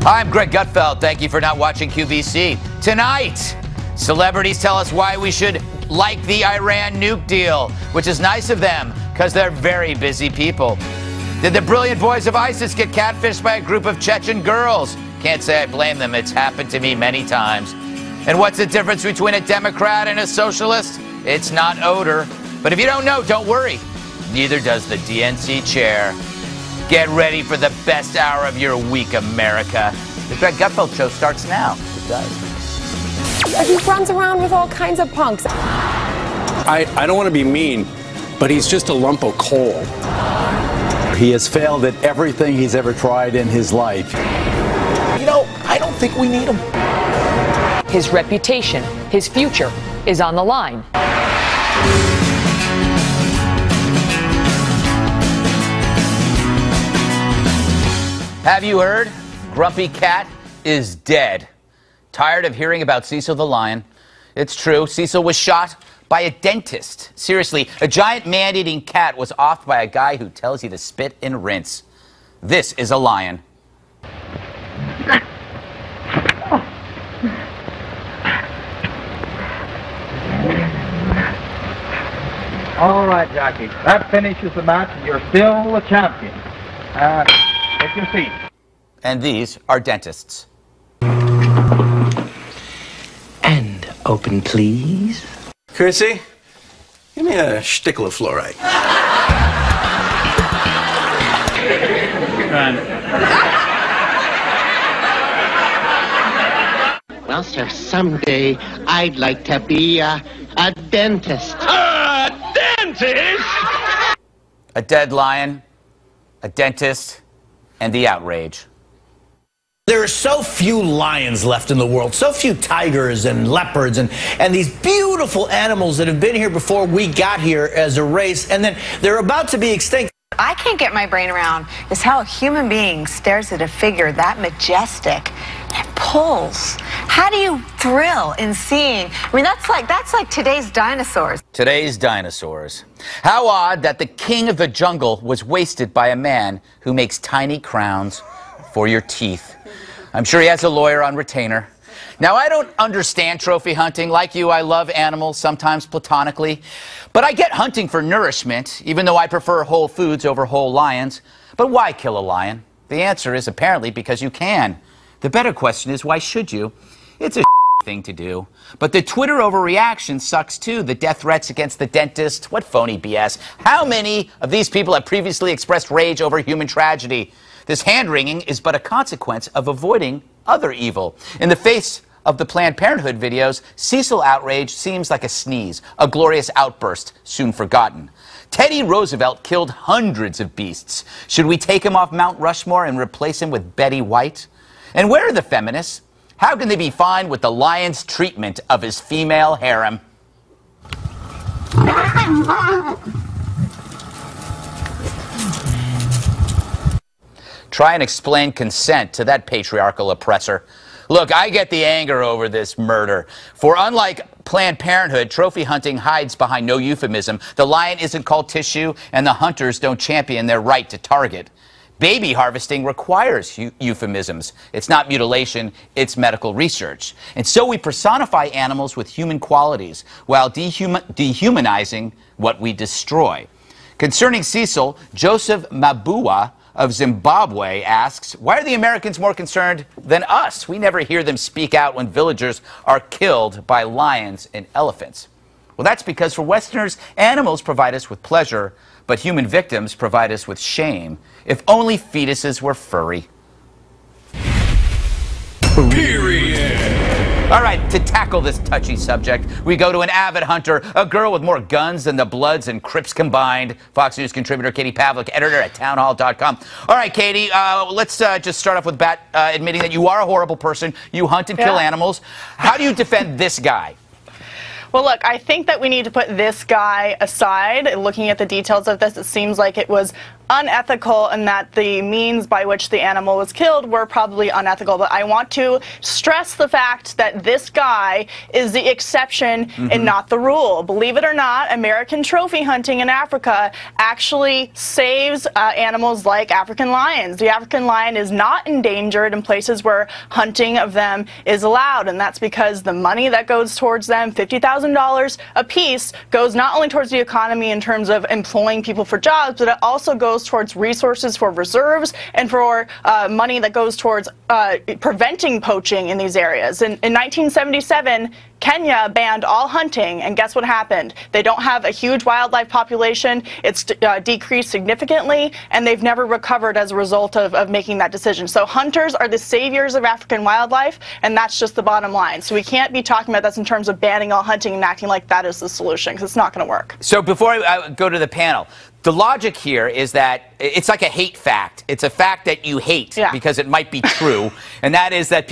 I'm Greg Gutfeld. Thank you for not watching QVC. Tonight, celebrities tell us why we should like the Iran nuke deal, which is nice of them because they're very busy people. Did the brilliant boys of ISIS get catfished by a group of Chechen girls? Can't say I blame them. It's happened to me many times. And what's the difference between a Democrat and a socialist? It's not odor. But if you don't know, don't worry. Neither does the DNC chair. Get ready for the best hour of your week, America. The Greg Gutfeld Show starts now. It does. He runs around with all kinds of punks. I don't want to be mean, but he's just a lump of coal. He has failed at everything he's ever tried in his life. You know, I don't think we need him. His reputation, his future is on the line. Have you heard? Grumpy Cat is dead. Tired of hearing about Cecil the lion? It's true. Cecil was shot by a dentist. Seriously, a giant man-eating cat was offed by a guy who tells you to spit and rinse. This is a lion. All right, Jackie. That finishes the match, and you're still the champion. Take your seat. And these are dentists. And open, please. Chrissy, give me a shtickle of fluoride. Well, sir, someday I'd like to be a dentist. A dentist? A dead lion, a dentist, and the outrage. There are so few lions left in the world, so few tigers and leopards and these beautiful animals that have been here before we got here as a race, and then they're about to be extinct. I can't get my brain around is how a human being stares at a figure that majestic and pulls. How do you thrill in seeing? I mean, that's like today's dinosaurs. Today's dinosaurs. How odd that the king of the jungle was wasted by a man who makes tiny crowns for your teeth. I'm sure he has a lawyer on retainer. Now, I don't understand trophy hunting. Like you, I love animals, sometimes platonically. But I get hunting for nourishment, even though I prefer whole foods over whole lions. But why kill a lion? The answer is apparently because you can. The better question is, why should you? It's a thing to do. But the Twitter overreaction sucks too. The death threats against the dentist. What phony BS. How many of these people have previously expressed rage over human tragedy? This hand-wringing is but a consequence of avoiding other evil. In the face of the Planned Parenthood videos, Cecil outrage seems like a sneeze, a glorious outburst soon forgotten. Teddy Roosevelt killed hundreds of beasts. Should we take him off Mount Rushmore and replace him with Betty White? And where are the feminists? How can they be fine with the lion's treatment of his female harem? Try and explain consent to that patriarchal oppressor. Look, I get the anger over this murder. For unlike Planned Parenthood, trophy hunting hides behind no euphemism. The lion isn't called tissue, and the hunters don't champion their right to target. Baby harvesting requires euphemisms. It's not mutilation, it's medical research. And so we personify animals with human qualities while dehumanizing what we destroy. Concerning Cecil, Joseph Mabua of Zimbabwe asks, why are the Americans more concerned than us? We never hear them speak out when villagers are killed by lions and elephants. Well, that's because for Westerners, animals provide us with pleasure, but human victims provide us with shame. If only fetuses were furry. Period. All right, to tackle this touchy subject, we go to an avid hunter, a girl with more guns than the Bloods and Crips combined. Fox News contributor Katie Pavlich, editor at townhall.com. All right, Katie, let's just start off with admitting that you are a horrible person. You hunt and kill animals. How do you defend this guy? Well, look, I think that we need to put this guy aside. Looking at the details of this, it seems like it was unethical and that the means by which the animal was killed were probably unethical. But I want to stress the fact that this guy is the exception and not the rule. Believe it or not, American trophy hunting in Africa actually saves animals like African lions. The African lion is not endangered in places where hunting of them is allowed, and that's because the money that goes towards them, $50,000 a piece, goes not only towards the economy in terms of employing people for jobs, but it also goes towards resources for reserves and for money that goes towards preventing poaching in these areas. In 1977, Kenya banned all hunting, and guess what happened? They don't have a huge wildlife population. It's decreased significantly, and they've never recovered as a result of making that decision. So hunters are the saviors of African wildlife, and that's just the bottom line. So we can't be talking about this in terms of banning all hunting and acting like that is the solution, because it's not going to work. So before I go to the panel, the logic here is that it's like a hate fact. It's a fact that you hate because it might be true, and that is that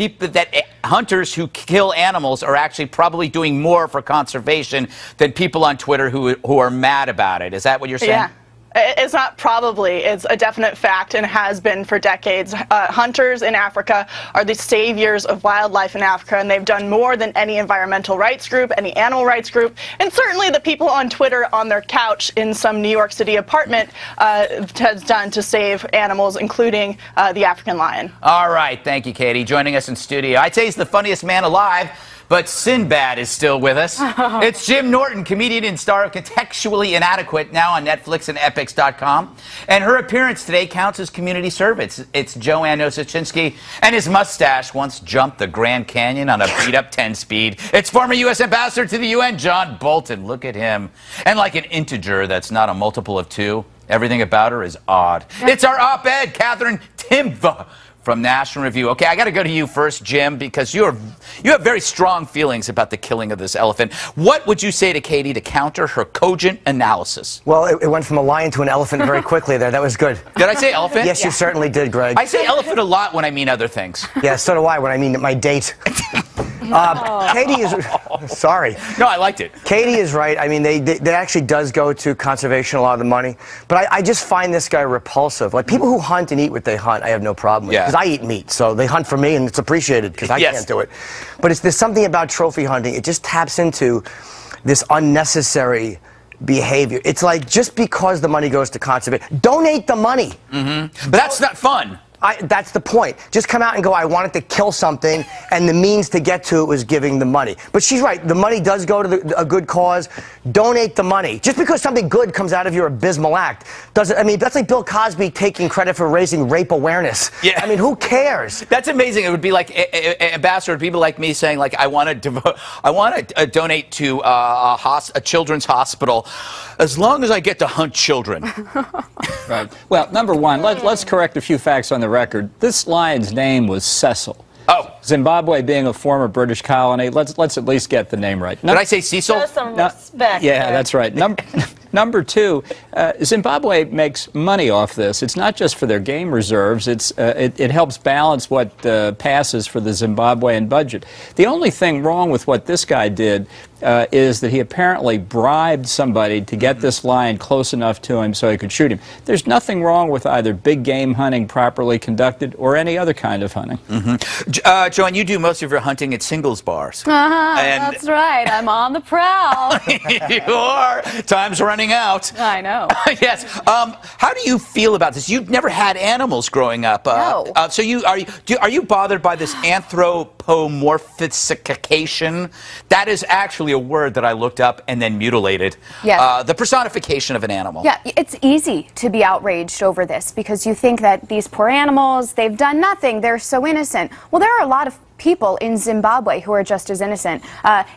hunters who kill animals are actually probably doing more for conservation than people on Twitter who are mad about it. Is that what you're saying? Yeah. It's not probably, it's a definite fact and has been for decades. Hunters in Africa are the saviors of wildlife in Africa, and they've done more than any environmental rights group, any animal rights group, and certainly the people on Twitter on their couch in some New York City apartment has done to save animals, including the African lion. All right, thank you, Katie. Joining us in studio. I'd say he's the funniest man alive, but Sinbad is still with us. It's Jim Norton, comedian and star of Contextually Inadequate, now on Netflix and Epix.com. And her appearance today counts as community service. It's Joanne Nosuchinsky, and his mustache once jumped the Grand Canyon on a beat-up 10-speed. It's former U.S. Ambassador to the UN, John Bolton. Look at him. And like an integer that's not a multiple of 2, everything about her is odd. It's our op-ed, Katherine Timpf, from National Review. Okay, I got to go to you first, Jim, because you have very strong feelings about the killing of this elephant. What would you say to Katie to counter her cogent analysis? Well, it went from a lion to an elephant very quickly there. That was good. Did I say elephant? Yes, you certainly did, Greg. I say elephant a lot when I mean other things. Yeah, so do I when I mean my date. Katie is... Sorry. No, I liked it. Katie is right. I mean, they actually does go to conservation, a lot of the money. But I just find this guy repulsive. Like, people who hunt and eat what they hunt, I have no problem with. Because I eat meat, so they hunt for me, and it's appreciated, because I can't do it. But there's something about trophy hunting. It just taps into this unnecessary behavior. It's like, just because the money goes to conservation, donate the money. But that's not fun. That's the point. Just come out and go, I wanted to kill something, and the means to get to it was giving the money. But she's right. The money does go to a good cause. Donate the money. Just because something good comes out of your abysmal act doesn't... I mean, that's like Bill Cosby taking credit for raising rape awareness. Yeah. I mean, who cares? That's amazing. It would be like ambassador, people like me saying, like, I want to donate to a children's hospital as long as I get to hunt children. Right. Well, number one, let's correct a few facts on the record. This lion's name was Cecil. Oh. Zimbabwe being a former British colony, let's at least get the name right. Did I say Cecil? Show some respect. Yeah, that's right. Number two, Zimbabwe makes money off this. It's not just for their game reserves. It helps balance what passes for the Zimbabwean budget. The only thing wrong with what this guy did is that he apparently bribed somebody to get this lion close enough to him so he could shoot him. There's nothing wrong with either big game hunting properly conducted or any other kind of hunting. Joanne, you do most of your hunting at singles bars. That's right. I'm on the prowl. You are. Time's running out. I know. Yes. How do you feel about this? You've never had animals growing up. No. So are you bothered by this anthropomorphification? That is actually a word that I looked up and then mutilated. Yes. The personification of an animal. Yeah, it's easy to be outraged over this because you think that these poor animals, they've done nothing, they're so innocent. Well, there are a lot of people in Zimbabwe who are just as innocent.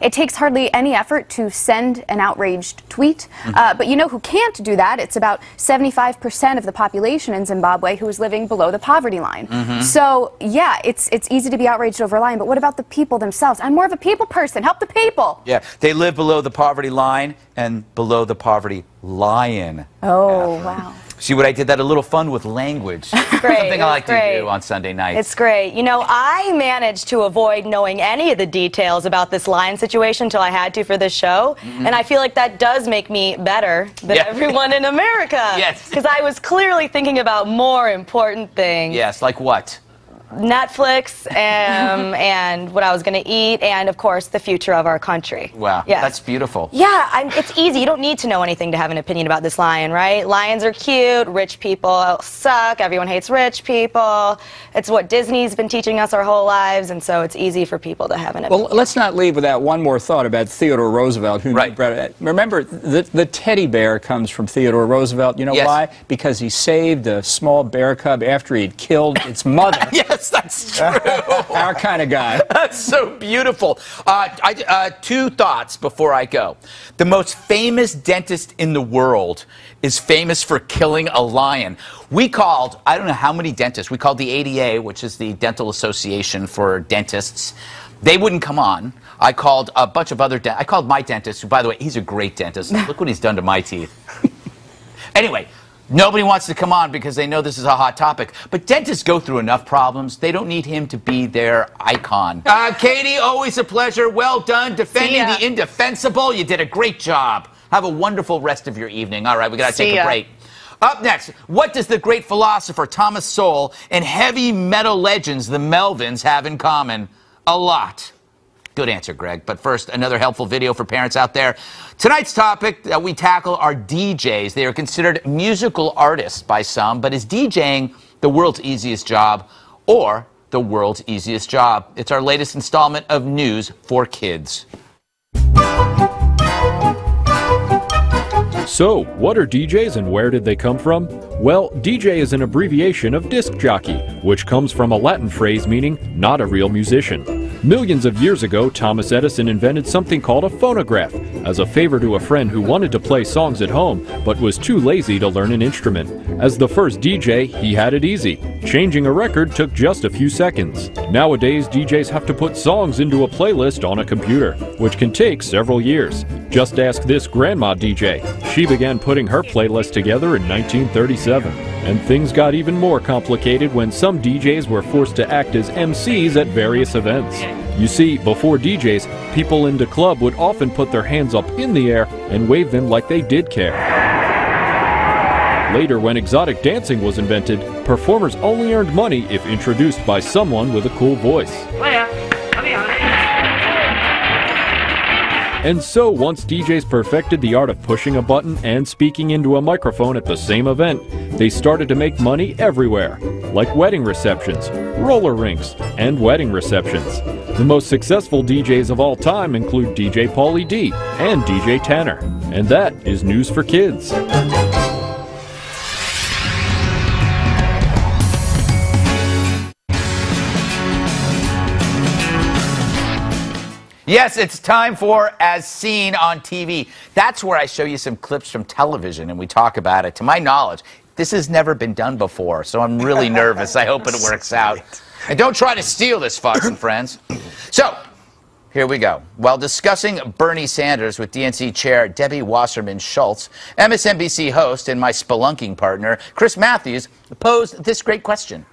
It takes hardly any effort to send an outraged tweet, but you know who can't do that? It's about 75% of the population in Zimbabwe who is living below the poverty line. So, yeah, it's easy to be outraged over a lion, but what about the people themselves? I'm more of a people person. Help the people. Yeah, they live below the poverty line and below the poverty lion. Oh, wow. See what I did? That a little fun with language. Great. Something I like to do on Sunday nights. It's great. You know, I managed to avoid knowing any of the details about this lion situation until I had to for this show. And I feel like that does make me better than everyone in America. Yes. Because I was clearly thinking about more important things. Yes, like what? Netflix and what I was going to eat, and of course the future of our country. Wow, that's beautiful. Yeah, it's easy. You don't need to know anything to have an opinion about this lion, right? Lions are cute, rich people suck, everyone hates rich people. It's what Disney's been teaching us our whole lives, and so it's easy for people to have an opinion. Well, let's not leave without one more thought about Theodore Roosevelt. Who remember, the teddy bear comes from Theodore Roosevelt. You know why? Because he saved a small bear cub after he'd killed its mother. Yes, that's true. Our kind of guy. That's so beautiful. Two thoughts before I go. The most famous dentist in the world is famous for killing a lion. We called, I don't know how many dentists, we called the ADA, which is the Dental Association for Dentists. They wouldn't come on. I called a bunch of other dentists. I called my dentist, who, by the way, he's a great dentist. Look what he's done to my teeth. Anyway. Nobody wants to come on because they know this is a hot topic. But dentists go through enough problems. They don't need him to be their icon. Katie, always a pleasure. Well done. Defending the indefensible. You did a great job. Have a wonderful rest of your evening. All right, we got to take a break. Up next, what does the great philosopher Thomas Sowell and heavy metal legends, the Melvins, have in common? A lot. Good answer, Greg. But first, another helpful video for parents out there. Tonight's topic that we tackle are DJs. They are considered musical artists by some, but is DJing the world's easiest job or the world's easiest job? It's our latest installment of News for Kids. So, what are DJs and where did they come from? Well, DJ is an abbreviation of disc jockey, which comes from a Latin phrase meaning not a real musician. Millions of years ago, Thomas Edison invented something called a phonograph as a favor to a friend who wanted to play songs at home but was too lazy to learn an instrument. As the first DJ, he had it easy. Changing a record took just a few seconds. Nowadays, DJs have to put songs into a playlist on a computer, which can take several years. Just ask this grandma DJ. She began putting her playlist together in 1937. And things got even more complicated when some DJs were forced to act as MCs at various events. You see, before DJs, people in the club would often put their hands up in the air and wave them like they did care. Later, when exotic dancing was invented, performers only earned money if introduced by someone with a cool voice. And so, once DJs perfected the art of pushing a button and speaking into a microphone at the same event, they started to make money everywhere, like wedding receptions, roller rinks, and wedding receptions. The most successful DJs of all time include DJ Pauly D and DJ Tanner. And that is News for Kids. Yes, it's time for As Seen on TV. That's where I show you some clips from television and we talk about it. To my knowledge, this has never been done before, so I'm really nervous. I hope it works out. And don't try to steal this, Fox and Friends. So, here we go. While discussing Bernie Sanders with DNC Chair Debbie Wasserman Schultz, MSNBC host and my spelunking partner, Chris Matthews, posed this great question.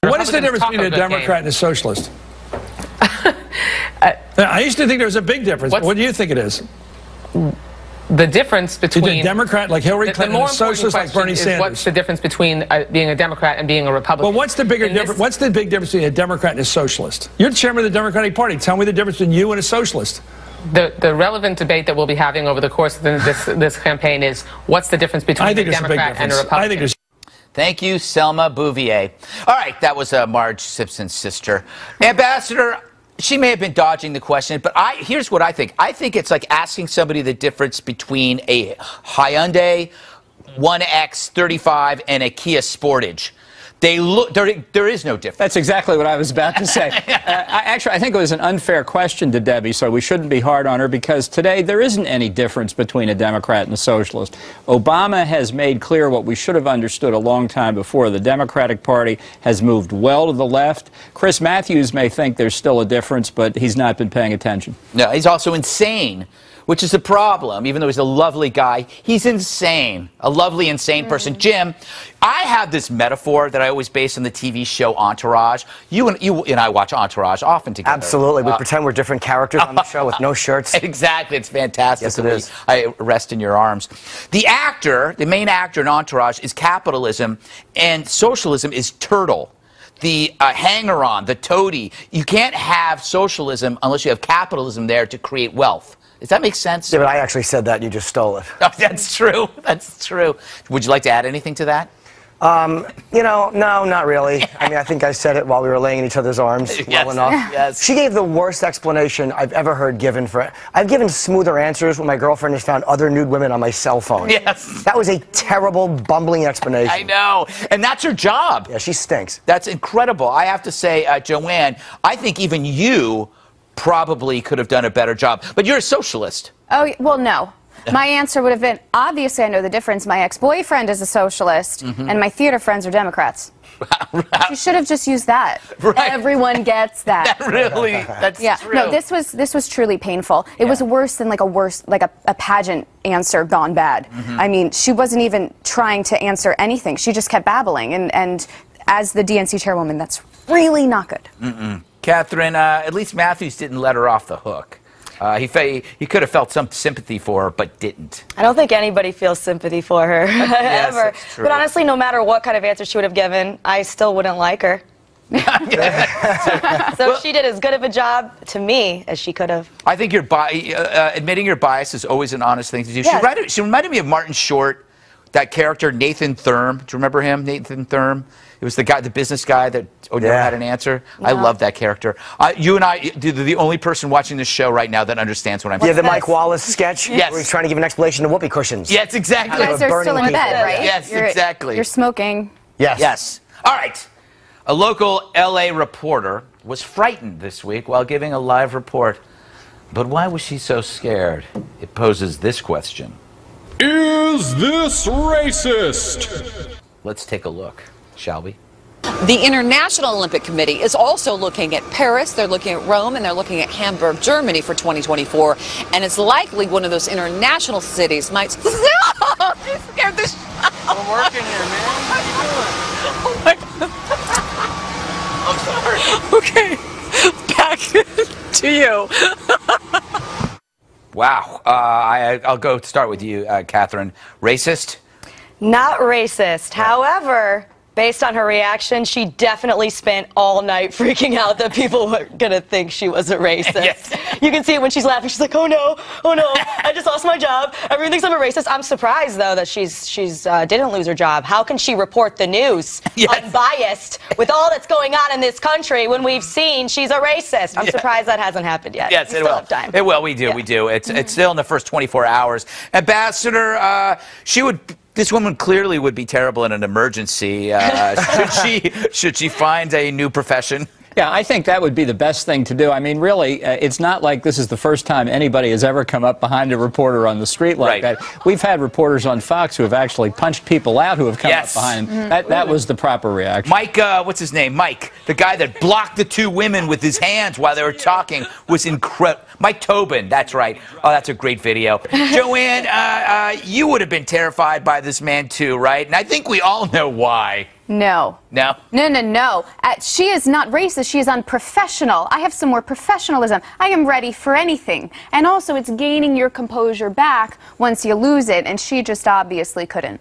What is the difference between a Democrat and a socialist? I used to think there was a big difference. What do you think it is? The difference between a Democrat like Hillary Clinton and a socialist like Bernie Sanders. What's the difference between being a Democrat and being a Republican? Well, what's the bigger difference? What's the big difference between a Democrat and a socialist? You're chairman of the Democratic Party. Tell me the difference between you and a socialist. The relevant debate that we'll be having over the course of this campaign is what's the difference between a Democrat and a Republican? Thank you, Selma Bouvier. All right, that was Marge Simpson's sister. Ambassador, she may have been dodging the question, but here's what I think. I think it's like asking somebody the difference between a Hyundai 1X35 and a Kia Sportage. They look. There is no difference. That's exactly what I was about to say. Actually, I think it was an unfair question to Debbie, so we shouldn't be hard on her because today there isn't any difference between a Democrat and a socialist. Obama has made clear what we should have understood a long time before. The Democratic Party has moved well to the left. Chris Matthews may think there's still a difference, but he's not been paying attention. No, he's also insane which is a problem. Even though he's a lovely guy, he's insane. A lovely, insane person. Jim, I have this metaphor that I always base on the TV show Entourage. You and I watch Entourage often together. Absolutely. We pretend we're different characters on the show with no shirts. Exactly. It's fantastic. Yes, it is. I rest in your arms. The main actor in Entourage is capitalism, and socialism is Turtle. The hanger-on, the toady. You can't have socialism unless you have capitalism there to create wealth. Does that make sense? Yeah, but I actually said that and you just stole it. Oh, that's true. That's true. Would you like to add anything to that? You know, no, not really. I mean, I think I said it while we were laying in each other's arms well enough. Yes. She gave the worst explanation I've ever heard given for it. I've given smoother answers when my girlfriend has found other nude women on my cell phone. Yes. That was a terrible, bumbling explanation. I know. And that's her job. Yeah, she stinks. That's incredible. I have to say, Joanne, I think even you probably could have done a better job. But you're a socialist. Oh, well, no. My answer would have been, obviously I know the difference. My ex-boyfriend is a socialist, and my theater friends are Democrats. You should have just used that. Right. Everyone gets that. That's true. No, this was truly painful. It was worse than like a pageant answer gone bad. I mean, she wasn't even trying to answer anything. She just kept babbling, and as the DNC chairwoman, that's really not good. Katherine, at least Matthews didn't let her off the hook. He could have felt some sympathy for her, but didn't. I don't think anybody feels sympathy for her, Yes, ever. that's true. But honestly, no matter what kind of answer she would have given, I still wouldn't like her. So she did as good of a job to me as she could have. I think admitting your bias is always an honest thing to do. Yes. She reminded me of Martin Short, that character, Nathan Thurm. Do you remember him, Nathan Thurm? It was the guy, the business guy that never had an answer. I love that character. You and I, the only person watching this show right now that understands what I'm saying. Yeah, the Mike Wallace sketch? Yes. Where he's trying to give an explanation to whoopee cushions. Yes, exactly. You guys are still in bed, right? Yes, exactly. You're smoking. Yes. Yes. All right. A local L.A. reporter was frightened this week while giving a live report. But why was she so scared? It poses this question. Is this racist? Let's take a look, shall we? The International Olympic Committee is also looking at Paris, they're looking at Rome, and they're looking at Hamburg, Germany for 2024. And it's likely one of those international cities might... She scared the I'm working here, man. Oh my God. I'm sorry. Okay, back to you. Wow. I'll go start with you, Katherine. Racist? Not racist. However, based on her reaction, she definitely spent all night freaking out that people were going to think she was a racist. Yes. You can see it when she's laughing. She's like, oh no, I just lost my job. Everyone thinks I'm a racist. I'm surprised, though, that she's didn't lose her job. How can she report the news unbiased with all that's going on in this country when we've seen she's a racist? I'm surprised that hasn't happened yet. Yes, we it still will. have time. It will. We do. We do. It's still in the first 24 hours. Ambassador, this woman clearly would be terrible in an emergency. Should she find a new profession? Yeah, I think that would be the best thing to do. I mean, really, it's not like this is the first time anybody has ever come up behind a reporter on the street like that. We've had reporters on Fox who have actually punched people out who have come up behind them. That was the proper reaction. Mike, what's his name? Mike, the guy that blocked the two women with his hands while they were talking, was incredible. Mike Tobin, that's right. Oh, that's a great video. Joanne, you would have been terrified by this man too, right? And I think we all know why. No. No? No. She is not racist. She is unprofessional. I have some more professionalism. I am ready for anything. And also, it's gaining your composure back once you lose it, and she just obviously couldn't.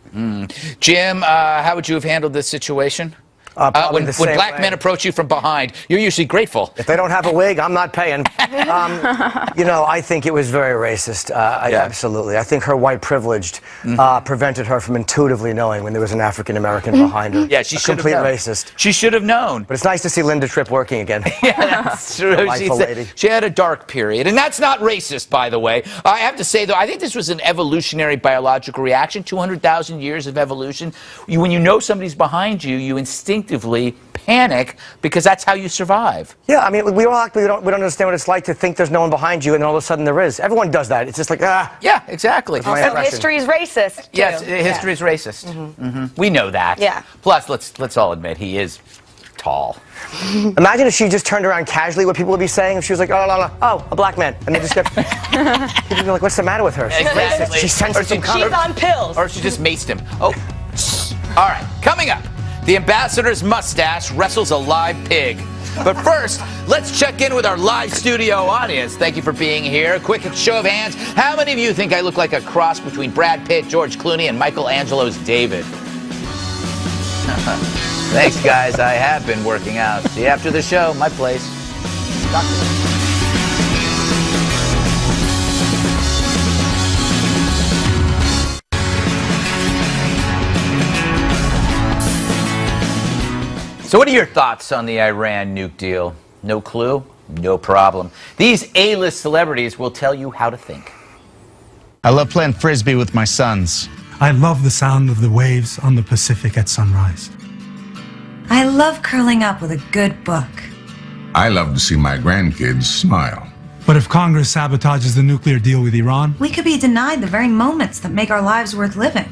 Jim, how would you have handled this situation? When black men approach you from behind, you're usually grateful. If they don't have a wig, I'm not paying. You know, I think it was very racist. Absolutely. I think her white privilege prevented her from intuitively knowing when there was an African-American behind her. Yeah, she should have known. Racist. She should have known. But it's nice to see Linda Tripp working again. Yeah, that's true. She had a dark period. And that's not racist, by the way. I have to say, though, I think this was an evolutionary biological reaction. 200,000 years of evolution. When you know somebody's behind you, you instinctively panic because that's how you survive. Yeah, I mean, we don't understand what it's like to think there's no one behind you and then all of a sudden there is. Everyone does that. It's just like, Yeah, exactly. Also, history is racist, too. Yes, history is racist. We know that. Yeah. Plus, let's all admit, he is tall. Imagine if she just turned around casually, what people would be saying if she was like, oh, a black man. And they just kept, people would be like, what's the matter with her? She's racist. She's sensitive. She's on pills. Or she just maced him. Oh, all right, coming up, the ambassador's mustache wrestles a live pig. But first, let's check in with our live studio audience. Thank you for being here. Quick show of hands. How many of you think I look like a cross between Brad Pitt, George Clooney, and Michelangelo's David? Thanks, guys. I have been working out. See you after the show. My place. So what are your thoughts on the Iran nuke deal? No clue? No problem. These A-list celebrities will tell you how to think. I love playing Frisbee with my sons. I love the sound of the waves on the Pacific at sunrise. I love curling up with a good book. I love to see my grandkids smile. But if Congress sabotages the nuclear deal with Iran, We could be denied the very moments that make our lives worth living.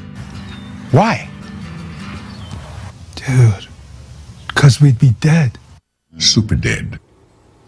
Why? dude, because we'd be dead. Super dead.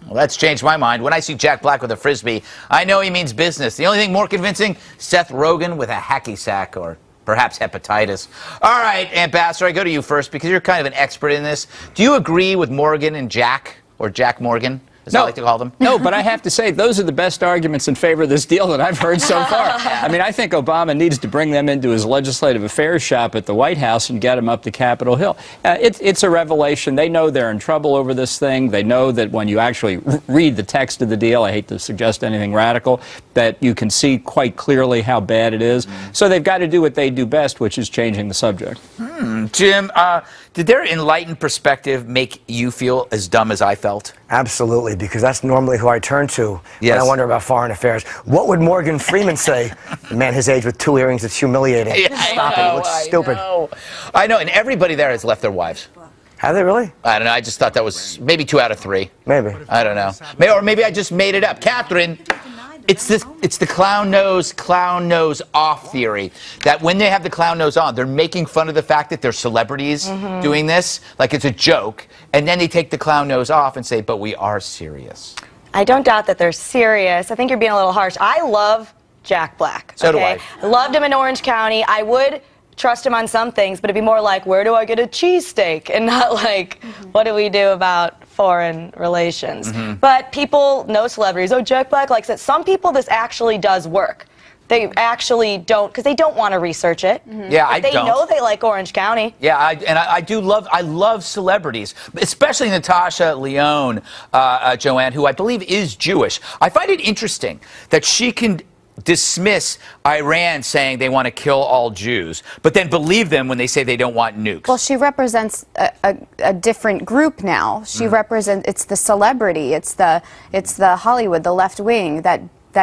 Well, that's changed my mind. When I see Jack Black with a Frisbee, I know he means business. The only thing more convincing, Seth Rogen with a hacky sack or perhaps hepatitis. All right, Ambassador, I go to you first because you're kind of an expert in this. Do you agree with Morgan and Jack, or Jack Morgan, as I like to call them? No, but I have to say, those are the best arguments in favor of this deal that I've heard so far. I mean, I think Obama needs to bring them into his legislative affairs shop at the White House and get them up to Capitol Hill. It's a revelation. They know they're in trouble over this thing. They know that when you actually read the text of the deal, I hate to suggest anything radical, that you can see quite clearly how bad it is. So they've got to do what they do best, which is changing the subject. Jim, did their enlightened perspective make you feel as dumb as I felt? Absolutely, because that's normally who I turn to when I wonder about foreign affairs. What would Morgan Freeman say? A man his age with 2 earrings, it's humiliating. Yeah, Stop it, it looks stupid. I know, and everybody there has left their wives. Have they really? I don't know, I just thought that was maybe 2 out of 3. Maybe. I don't know. Or maybe I just made it up. Katherine, it's the clown nose off theory, that when they have the clown nose on, they're making fun of the fact that they're celebrities doing this, like it's a joke, and then they take the clown nose off and say, but we are serious. I don't doubt that they're serious. I think you're being a little harsh. I love Jack Black. So do I. I loved him in Orange County. I would trust him on some things, but it'd be more like, where do I get a cheesesteak? And not like, what do we do about foreign relations? But people know celebrities. Oh, Jack Black likes it. Some people, this actually does work. They actually don't, because they don't want to research it. Yeah, but they know they like Orange County. Yeah, I love celebrities, especially Natasha Lyonne, Joanne, who I believe is Jewish. I find it interesting that she can dismiss Iran saying they want to kill all Jews, but then believe them when they say they don't want nukes. Well, she represents a different group now. She represents, it's the celebrity, it's the Hollywood, the left wing, that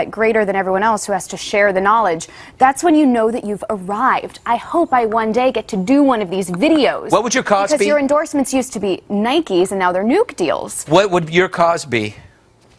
greater than everyone else who has to share the knowledge. That's when you know that you've arrived. I hope I one day get to do one of these videos. What would your cause be? Because your endorsements used to be Nikes and now they're nuke deals. What would your cause be?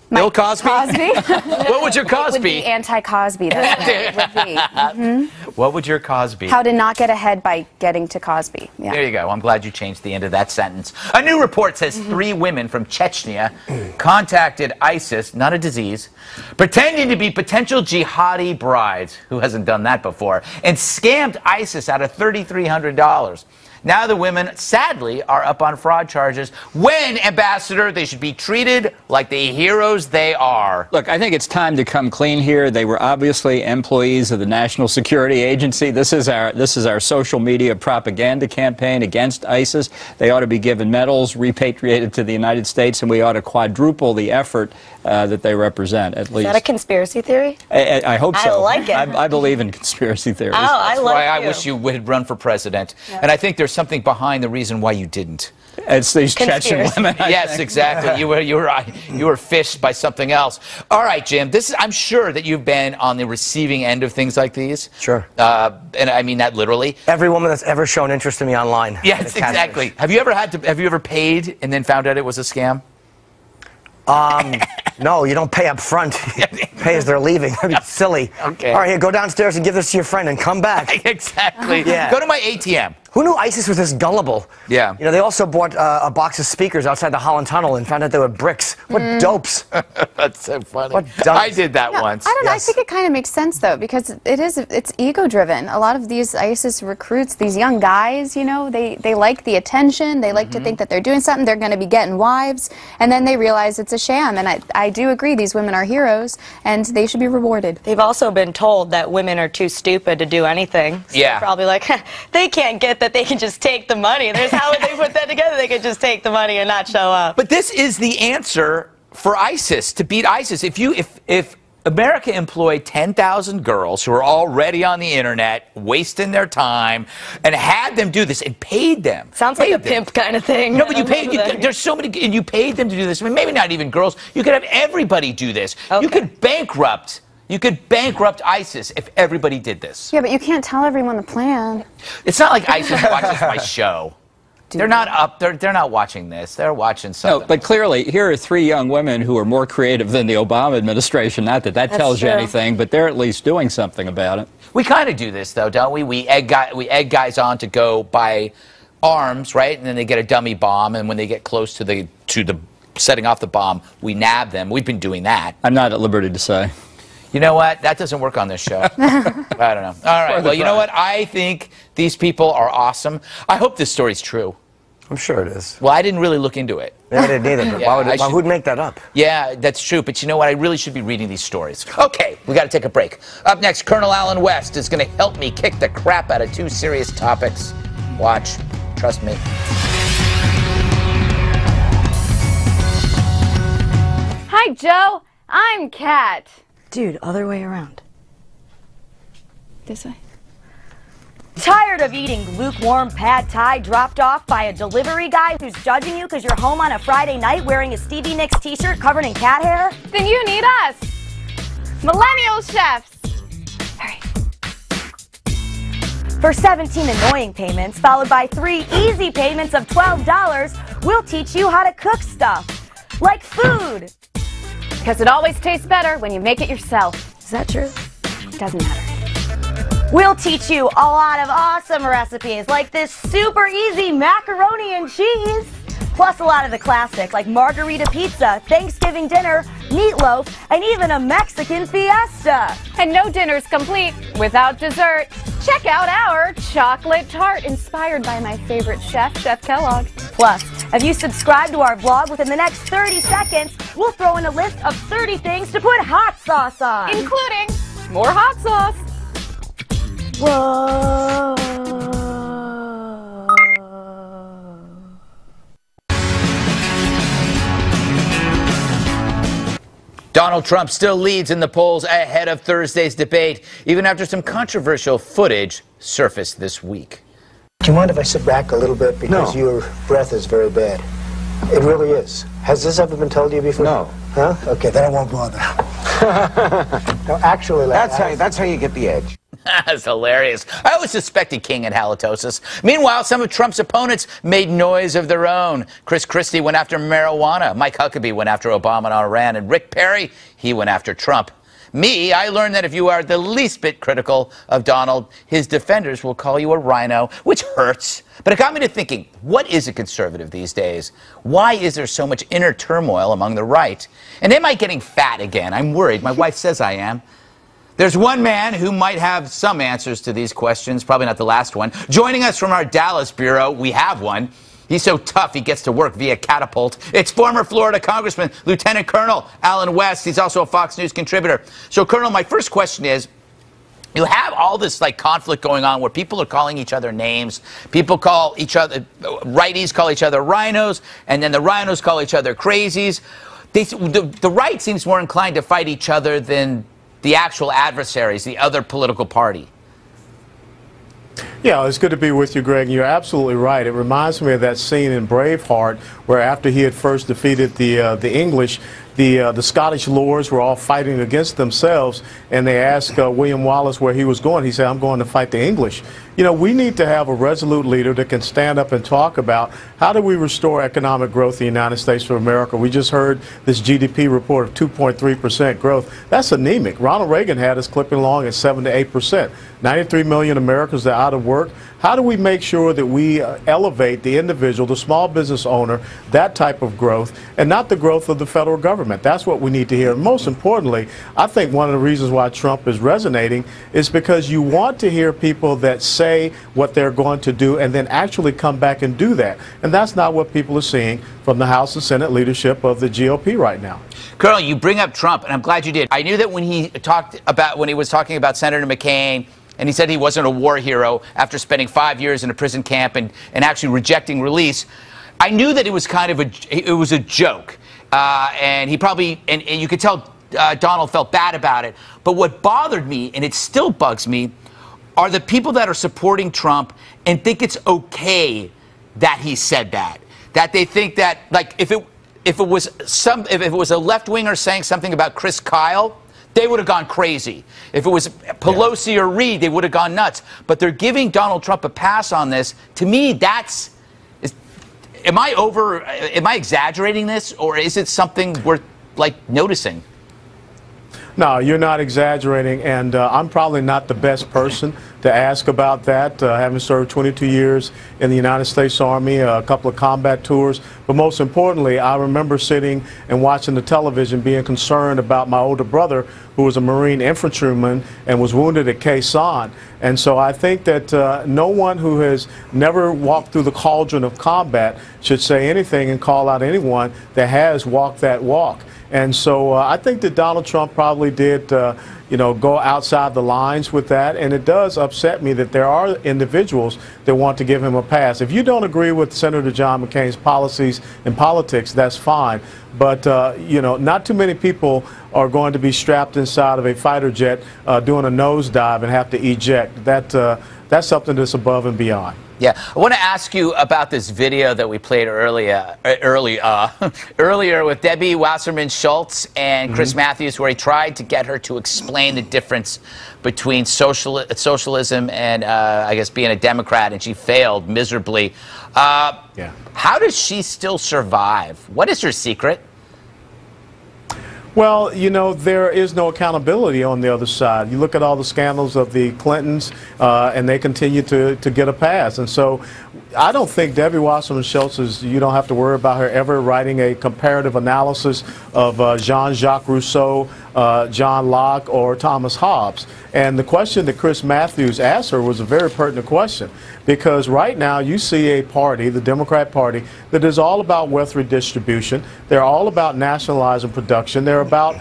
Bill Cosby? What would your cause It would be anti-Cosby. That's what it would be. What would your cause be? How to not get ahead by getting to Cosby. Yeah. There you go. I'm glad you changed the end of that sentence. A new report says 3 women from Chechnya contacted ISIS, not a disease, pretending to be potential jihadi brides, who hasn't done that before, and scammed ISIS out of $3,300. Now the women, sadly, are up on fraud charges when, Ambassador, they should be treated like the heroes they are. Look, I think it's time to come clean here. They were obviously employees of the National Security Agency. This is our social media propaganda campaign against ISIS. They ought to be given medals, repatriated to the United States, and we ought to quadruple the effort that they represent, at least. Is that a conspiracy theory? I hope so. I like it. I believe in conspiracy theories. Oh, That's why I wish you would run for president. Yeah. And I think there's something behind the reason why you didn't. It's these Chechen women. Yes, exactly. You were fished by something else. All right, Jim. I'm sure that you've been on the receiving end of things like these. Sure. And I mean that literally. Every woman that's ever shown interest in me online. Yes, exactly. Have you ever paid and then found out it was a scam? No, you don't pay up front. Pay as they're leaving. That'd be silly. Okay. All right, here, go downstairs and give this to your friend and come back. Exactly. Yeah. Go to my ATM. Who knew ISIS was this gullible? Yeah. You know, they also bought a box of speakers outside the Holland Tunnel and found out they were bricks. What dopes. That's so funny. What dumps. I did that once. I don't know. I think it kind of makes sense, though, because it's ego-driven. A lot of these ISIS recruits, these young guys, you know, they like the attention. They like to think that they're doing something. They're going to be getting wives. And then they realize it's a sham. And I do agree these women are heroes, and they should be rewarded. They've also been told that women are too stupid to do anything. So they're probably like, they can't get that they can just take the money. How would they put that together? They could just take the money and not show up. But this is the answer for ISIS, to beat ISIS. If America employed 10,000 girls who are already on the internet, wasting their time, and had them do this and paid them. Sounds like a pimp kind of thing. No, but you paid, there's so many, and you paid them to do this. I mean, maybe not even girls. You could have everybody do this. Okay. You could bankrupt ISIS if everybody did this. Yeah, but you can't tell everyone the plan. It's not like ISIS watches my show. They're not up. They're not watching this. They're watching something. No, but clearly, here are 3 young women who are more creative than the Obama administration. Not that that tells you anything, but they're at least doing something about it. We kind of do this, though, don't we? We egg guys on to go buy arms, right? And then they get a dummy bomb, and when they get close to the setting off the bomb, we nab them. We've been doing that. I'm not at liberty to say. You know what? That doesn't work on this show. I don't know. All right. Well, you know what? I think these people are awesome. I hope this story's true. I'm sure it is. Well, I didn't really look into it. Yeah, I didn't either. But why would make that up? Yeah, that's true. But you know what? I really should be reading these stories. Okay, we got to take a break. Up next, Colonel Alan West is going to help me kick the crap out of 2 serious topics. Watch. Trust me. Hi, Joe. I'm Kat. Dude, other way around. This way. Tired of eating lukewarm pad thai dropped off by a delivery guy who's judging you because you're home on a Friday night wearing a Stevie Nicks t-shirt covered in cat hair? Then you need us. Millennial Chefs. Hurry. For 17 annoying payments, followed by 3 easy payments of $12, we'll teach you how to cook stuff. Like food. Because it always tastes better when you make it yourself. Is that true? Doesn't matter. We'll teach you a lot of awesome recipes like this super easy macaroni and cheese. Plus a lot of the classics like margarita pizza, Thanksgiving dinner, meatloaf, and even a Mexican fiesta. And no dinner's complete without dessert. Check out our chocolate tart inspired by my favorite chef, Chef Kellogg. Plus, if you subscribe to our vlog within the next 30 seconds, we'll throw in a list of 30 things to put hot sauce on. Including more hot sauce. Whoa. Donald Trump still leads in the polls ahead of Thursday's debate, even after some controversial footage surfaced this week. Do you mind if I sit back a little bit? Because your breath is very bad. It really is. Has this ever been told to you before? No. Huh? Okay, then I won't bother. No, actually, that's how you get the edge. That's hilarious. I always suspected King had halitosis. Meanwhile, some of Trump's opponents made noise of their own. Chris Christie went after marijuana. Mike Huckabee went after Obama and Iran. And Rick Perry, he went after Trump. Me, I learned that if you are the least bit critical of Donald, his defenders will call you a rhino, which hurts. But it got me to thinking, what is a conservative these days? Why is there so much inner turmoil among the right? And am I getting fat again? I'm worried. My wife says I am. There's one man who might have some answers to these questions, probably not the last one. Joining us from our Dallas bureau, we have one. He's so tough he gets to work via catapult. It's former Florida Congressman, Lieutenant Colonel Alan West. He's also a Fox News contributor. So, Colonel, my first question is, you have all this conflict going on where people are calling each other names. People call each other, righties call each other rhinos, and then the rhinos call each other crazies. The right seems more inclined to fight each other than the actual adversaries, the other political party. Yeah, it's good to be with you, Greg. You're absolutely right. It reminds me of that scene in Braveheart where after he had first defeated the English, the Scottish lords were all fighting against themselves, and they asked William Wallace where he was going. He said, I'm going to fight the English. You know, we need to have a resolute leader that can stand up and talk about how do we restore economic growth in the United States of America. We just heard this GDP report of 2.3% growth. That's anemic. Ronald Reagan had us clipping along at 7 to 8%. 93 million Americans are out of work. How do we make sure that we elevate the individual, the small business owner, that type of growth, and not the growth of the federal government? That's what we need to hear. And most importantly, I think one of the reasons why Trump is resonating is because you want to hear people that say what they're going to do and then actually come back and do that. And that's not what people are seeing from the House and Senate leadership of the GOP right now. Colonel, you bring up Trump, and I'm glad you did. I knew that when he was talking about Senator McCain, and he said he wasn't a war hero after spending 5 years in a prison camp and actually rejecting release, I knew that it was kind of a joke. And he probably, and you could tell Donald felt bad about it. But what bothered me, and it still bugs me, are the people that are supporting Trump and think it's okay that he said that. That they think that, like, if it was a left-winger saying something about Chris Kyle, they would have gone crazy. If it was Pelosi or Reid, they would have gone nuts. But they're giving Donald Trump a pass on this. To me, am I exaggerating this, or is it something worth, like, noticing? No, you're not exaggerating, and I'm probably not the best person to ask about that, having served 22 years in the United States Army, a couple of combat tours. But most importantly, I remember sitting and watching the television, being concerned about my older brother, who was a Marine infantryman and was wounded at Khe Sanh. And so I think that no one who has never walked through the cauldron of combat should say anything and call out anyone that has walked that walk. And so I think that Donald Trump probably did, go outside the lines with that. And it does upset me that there are individuals that want to give him a pass. If you don't agree with Senator John McCain's policies and politics, that's fine. But, not too many people are going to be strapped inside of a fighter jet doing a nosedive and have to eject. That's something that's above and beyond. Yeah, I want to ask you about this video that we played earlier with Debbie Wasserman Schultz and Chris Matthews, where he tried to get her to explain the difference between socialism and, I guess, being a Democrat, and she failed miserably. How does she still survive? What is her secret? Well, there is no accountability on the other side. You look at all the scandals of the Clintons, and they continue to get a pass. And so I don't think Debbie Wasserman Schultz you don't have to worry about her ever writing a comparative analysis of Jean-Jacques Rousseau, John Locke, or Thomas Hobbes. And the question that Chris Matthews asked her was a very pertinent question, because right now you see a party, the Democrat Party, that is all about wealth redistribution. They're all about nationalizing production. They're about,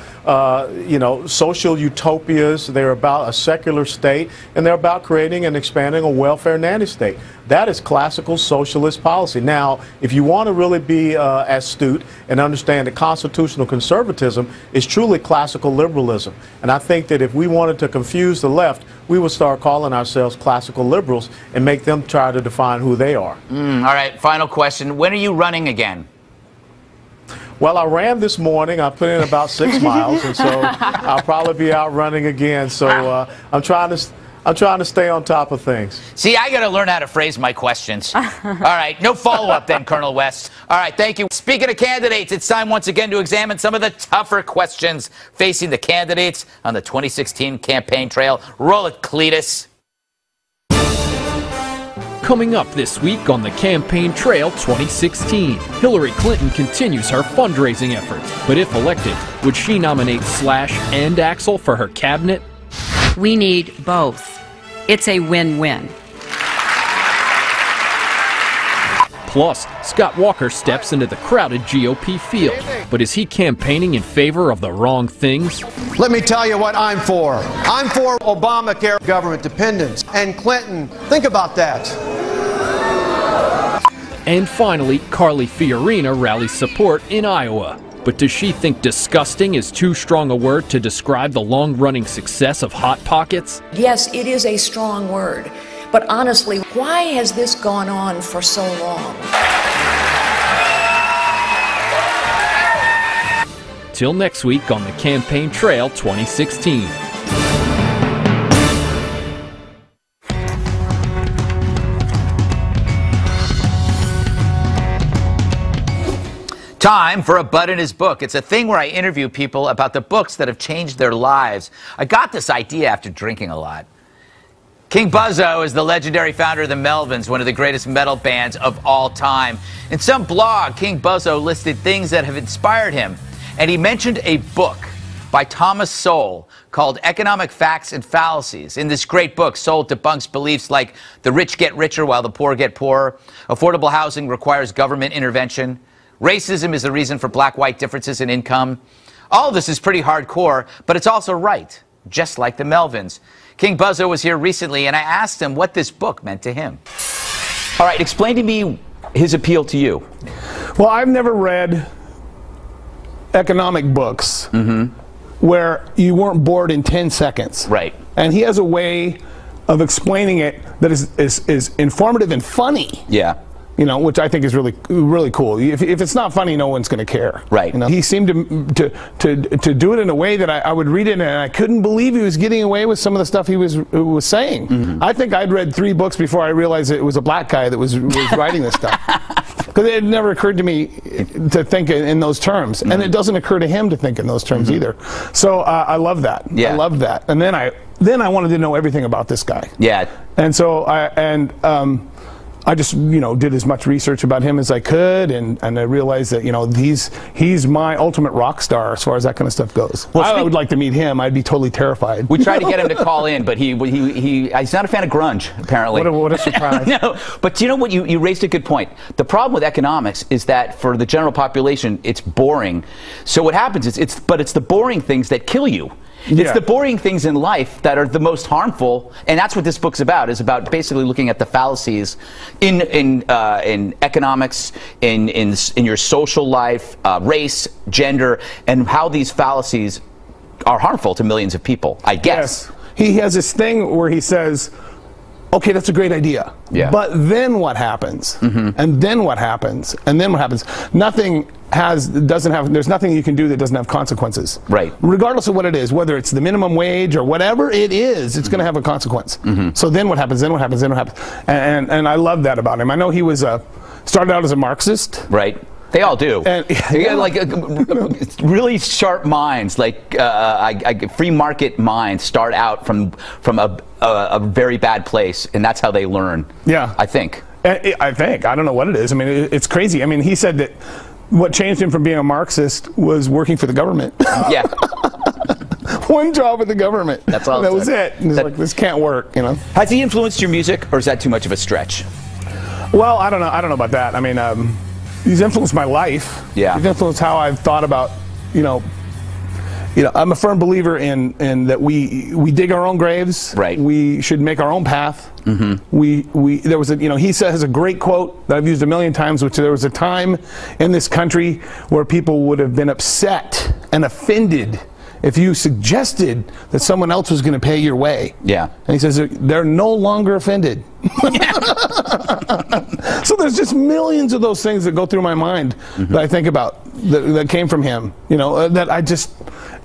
social utopias. They're about a secular state, and they're about creating and expanding a welfare nanny state. That is classical socialist policy. Now, if you want to really be astute and understand that constitutional conservatism is truly classical liberalism, and I think that if we wanted to confuse the left, we would start calling ourselves classical liberals and make them try to define who they are. All right, final question. When are you running again? Well, I ran this morning. I put in about 6 miles, and so I'll probably be out running again. So I'm trying to stay on top of things. See, I got to learn how to phrase my questions. All right, no follow-up then, Colonel West. All right, thank you. Speaking of candidates, it's time once again to examine some of the tougher questions facing the candidates on the 2016 campaign trail. Roll it, Cletus. Coming up this week on the Campaign Trail 2016, Hillary Clinton continues her fundraising efforts. But if elected, would she nominate Slash and Axel for her cabinet? We need both. It's a win-win. Plus, Scott Walker steps into the crowded GOP field. But is he campaigning in favor of the wrong things? Let me tell you what I'm for. I'm for Obamacare, government dependence. And Clinton, think about that. And finally, Carly Fiorina rallies support in Iowa. But does she think disgusting is too strong a word to describe the long-running success of Hot Pockets? Yes, it is a strong word. But honestly, why has this gone on for so long? Till next week on the Campaign Trail 2016. Time for a Bud in his book. It's a thing where I interview people about the books that have changed their lives. I got this idea after drinking a lot. King Buzzo is the legendary founder of the Melvins, one of the greatest metal bands of all time. In some blog, King Buzzo listed things that have inspired him, and he mentioned a book by Thomas Sowell called Economic Facts and Fallacies. In this great book, Sowell debunks beliefs like the rich get richer while the poor get poorer, affordable housing requires government intervention, racism is the reason for black-white differences in income. All of this is pretty hardcore, but it's also right, just like the Melvins. King Buzzo was here recently, and I asked him what this book meant to him. All right, explain to me his appeal to you. Well, I've never read economic books where you weren't bored in 10 seconds. Right. And he has a way of explaining it that is informative and funny. Yeah. You know, which I think is really cool. If it's not funny, no one's going to care. Right. You know, he seemed to do it in a way that I would read it and I couldn't believe he was getting away with some of the stuff he was saying. I think I'd read 3 books before I realized it was a black guy that was writing this stuff. Because it had never occurred to me to think in those terms, and it doesn't occur to him to think in those terms either. So I love that. Yeah. I love that. And then I wanted to know everything about this guy. Yeah. And so I just, you know, did as much research about him as I could, and I realized that, you know, he's my ultimate rock star as far as that kind of stuff goes. Well, I would like to meet him. I'd be totally terrified. We tried to get him to call in, but he's not a fan of grunge, apparently. What a surprise. No, but you know what? You raised a good point. The problem with economics is that for the general population, it's boring. So what happens is it's the boring things that kill you. It's the boring things in life that are the most harmful, and that's what this book's about. Is about basically looking at the fallacies in economics, in your social life, race, gender, and how these fallacies are harmful to millions of people. I guess. Yes. He has this thing where he says, okay, that's a great idea. Yeah. But then what happens? And then what happens? And then what happens? There's nothing you can do that doesn't have consequences. Right. Regardless of what it is, whether it's the minimum wage or whatever it is, it's going to have a consequence. So then what happens? Then what happens? Then what happens? And I love that about him. I know he was started out as a Marxist. Right. They all do. And, like really sharp minds, like free market minds, start out from a very bad place, and that's how they learn. Yeah, I think. I don't know what it is. I mean, it's crazy. I mean, he said that what changed him from being a Marxist was working for the government. Yeah. One job with the government. That's all. That was it. And he's like, this can't work. You know. Has he influenced your music, or is that too much of a stretch? Well, I don't know. I don't know about that. I mean, he's influenced my life. Yeah. He's influenced how I've thought about, you know, I'm a firm believer in that we dig our own graves. Right. We should make our own path. There was he has a great quote that I've used a million times, which there was a time in this country where people would have been upset and offended if you suggested that someone else was going to pay your way. Yeah. And he says they're no longer offended. So there's just millions of those things that go through my mind that I think about that came from him. You know, that I just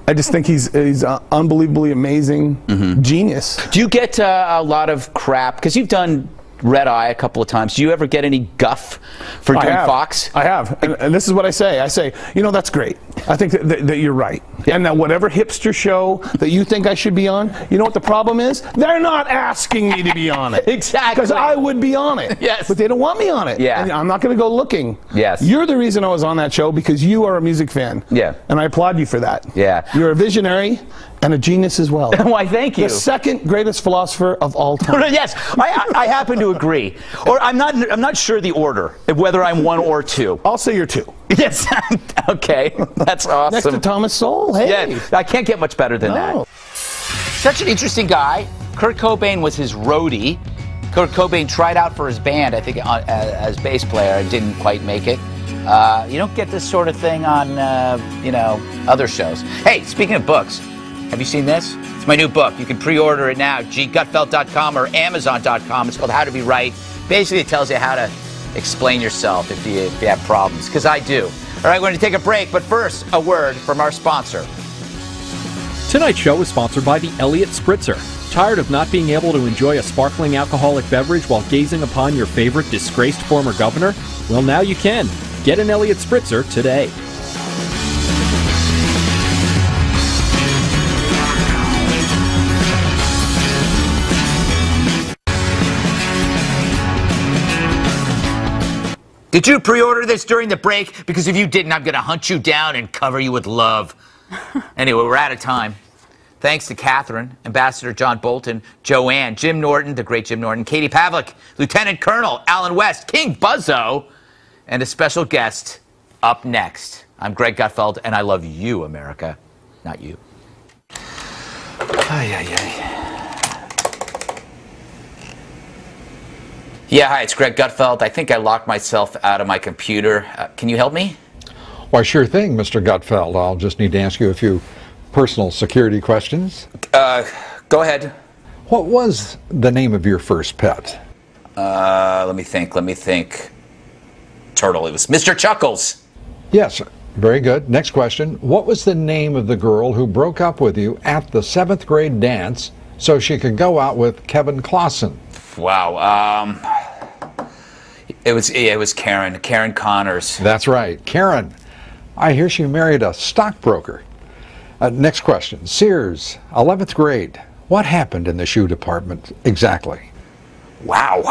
think he's unbelievably amazing genius. Do you get a lot of crap because you've done Red Eye a couple of times? Do you ever get any guff for doing Fox? I have, and this is what I say. I say, you know, that's great. I think that you're right. Yeah. And that whatever hipster show that you think I should be on, you know what the problem is? They're not asking me to be on it. Exactly. Because I would be on it. Yes. But they don't want me on it. Yeah. And I'm not going to go looking. Yes. You're the reason I was on that show because you are a music fan. Yeah. And I applaud you for that. Yeah. You're a visionary and a genius as well. Why, thank you. The second greatest philosopher of all time. Yes, I happen to agree. Or I'm not sure the order, whether I'm 1 or 2. I'll say you're 2. Yes. Okay. That's awesome. Next to Thomas Sowell. Hey. Yeah. I can't get much better than that. Such an interesting guy. Kurt Cobain was his roadie. Kurt Cobain tried out for his band, I think, as bass player, and didn't quite make it. You don't get this sort of thing on, other shows. Hey, speaking of books, have you seen this? It's my new book. You can pre-order it now, gutfeld.com or amazon.com. It's called How to Be Right. Basically, it tells you how to explain yourself if you have problems, because I do. All right, we're going to take a break, but first, a word from our sponsor. Tonight's show is sponsored by the Elliott Spritzer. Tired of not being able to enjoy a sparkling alcoholic beverage while gazing upon your favorite disgraced former governor? Well, now you can. Get an Elliott Spritzer today. Did you pre-order this during the break? Because if you didn't, I'm going to hunt you down and cover you with love. Anyway, we're out of time. Thanks to Katherine, Ambassador John Bolton, Joanne, Jim Norton, the great Jim Norton, Katie Pavlich, Lieutenant Colonel Alan West, King Buzzo, and a special guest up next. I'm Greg Gutfeld, and I love you, America, not you. Ay, ay, ay. Yeah, hi, it's Greg Gutfeld. I think I locked myself out of my computer. Can you help me? Why, sure thing, Mr. Gutfeld. I'll just need to ask you a few personal security questions. Go ahead. What was the name of your first pet? Let me think. Turtle. It was Mr. Chuckles. Yes, very good. Next question. What was the name of the girl who broke up with you at the 7th grade dance so she could go out with Kevin Clausen? Wow. It was Karen Connors. That's right, Karen. I hear she married a stockbroker. Next question. Sears, 11th grade. What happened in the shoe department exactly? Wow.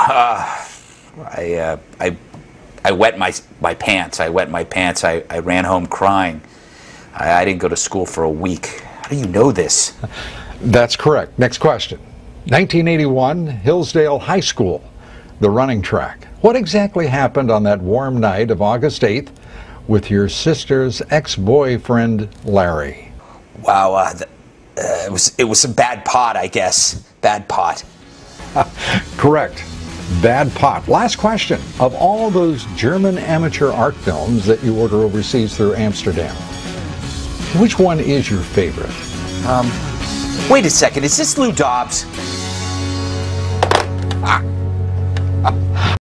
I wet my pants. I ran home crying. I didn't go to school for a week. How do you know this? That's correct. Next question. 1981, Hillsdale High School, the running track. What exactly happened on that warm night of August 8th with your sister's ex-boyfriend, Larry? Wow, it was some bad pot, I guess. Bad pot. Correct. Bad pot. Last question. Of all those German amateur art films that you order overseas through Amsterdam, which one is your favorite? Wait a second. Is this Lou Dobbs?